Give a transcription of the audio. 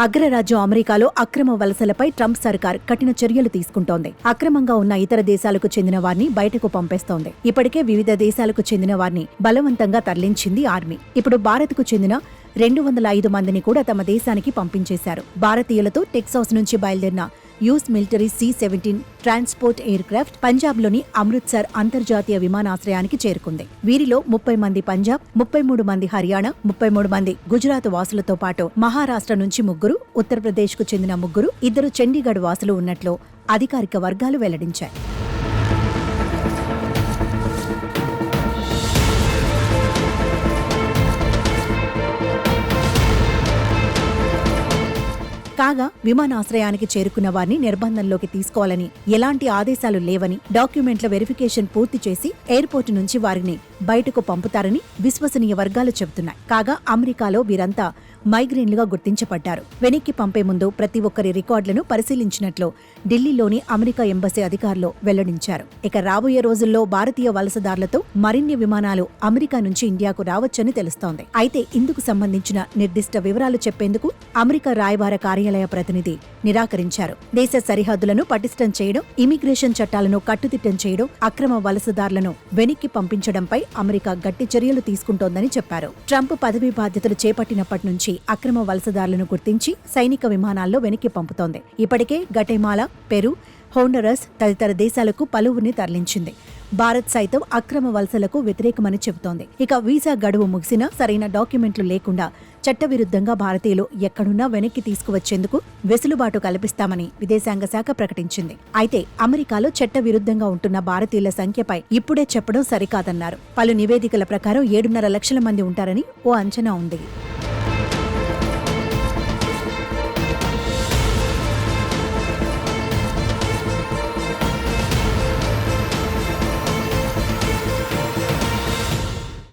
అగ్రరాజ్యం అమెరికాలో అక్రమ వలసలపై ట్రంప్ సర్కార్ కఠిన చర్యలు తీసుకుంటోంది. అక్రమంగా ఉన్న ఇతర దేశాలకు చెందిన వారిని బయటకు పంపేస్తోంది. ఇప్పటికే వివిధ దేశాలకు చెందిన వారిని బలవంతంగా తరలించింది ఆర్మీ. ఇప్పుడు భారత్కు చెందిన 205 మందిని కూడా తమ దేశానికి పంపించేశారు. భారతీయులతో టెక్సాస్ నుంచి బయలుదేరిన US military C-17 transport air craft పంజాబ్లోని అమృత్సర్ అంతర్జాతీయ విమానాశ్రయానికి చేరుకుంది. వీరిలో 30 మంది పంజాబ్, 33 మంది హర్యానా, 33 మంది గుజరాత్ వాసులతో పాటు మహారాష్ట్ర నుంచి 3, ఉత్తరప్రదేశ్కు చెందిన 3, 2 చండీగఢ్ వాసులు ఉన్నట్లు అధికారిక వర్గాలు వెల్లడించాయి. కాగా విమానాశ్రయానికి చేరుకున్న వారిని నిర్బంధంలోకి తీసుకోవాలని ఎలాంటి ఆదేశాలు లేవని, డాక్యుమెంట్ల వెరిఫికేషన్ పూర్తి చేసి ఎయిర్పోర్టు నుంచి వారిని బయటకు పంపుతారని విశ్వసనీయ వర్గాలు చెబుతున్నాయి. కాగా అమెరికాలో వీరంతా మైగ్రేన్లుగా గుర్తించబడ్డారు. వెనక్కి పంపే ముందు ప్రతి ఒక్కరి రికార్డులను పరిశీలించినట్లు ఢిల్లీలోని అమెరికా ఎంబసీ అధికారులు వెల్లడించారు. ఇక రాబోయే రోజుల్లో భారతీయ వలసదారులతో మరిన్ని విమానాలు అమెరికా నుంచి ఇండియాకు రావచ్చని తెలుస్తోంది. అయితే ఇందుకు సంబంధించిన నిర్దిష్ట వివరాలు చెప్పేందుకు అమెరికా రాయబార కార్యాలయ ప్రతినిధి నిరాకరించారు. దేశ సరిహద్దులను పటిష్టం చేయడం, ఇమిగ్రేషన్ చట్టాలను కట్టుదిట్టం చేయడం, అక్రమ వలసదారులను వెనక్కి పంపించడంపై అమెరికా గట్టి చర్యలు తీసుకుంటోందని చెప్పారు. ట్రంప్ పదవీ బాధ్యతలు చేపట్టినప్పటి నుంచి అక్రమ వలసదారులను గుర్తించి సైనిక విమానాల్లో వెనక్కి పంపుతోంది. ఇప్పటికే గటెమాలా, పెరు, హోండరస్ తదితర దేశాలకు పలువురిని తరలించింది. భారత్ సైతం అక్రమ వలసలకు వ్యతిరేకమని చెబుతోంది. ఇక వీసా గడువు ముగిసినా సరైన డాక్యుమెంట్లు లేకుండా చట్టవిరుద్ధంగా భారతీయులు ఎక్కడున్నా వెనక్కి తీసుకువచ్చేందుకు వెసులుబాటు కల్పిస్తామని విదేశాంగ శాఖ ప్రకటించింది. అయితే అమెరికాలో చట్టవిరుద్ధంగా ఉంటున్న భారతీయుల సంఖ్యపై ఇప్పుడే చెప్పడం సరికాదన్నారు. పలు నివేదికల ప్రకారం 7.5 లక్షల మంది ఉంటారని ఓ అంచనా ఉంది.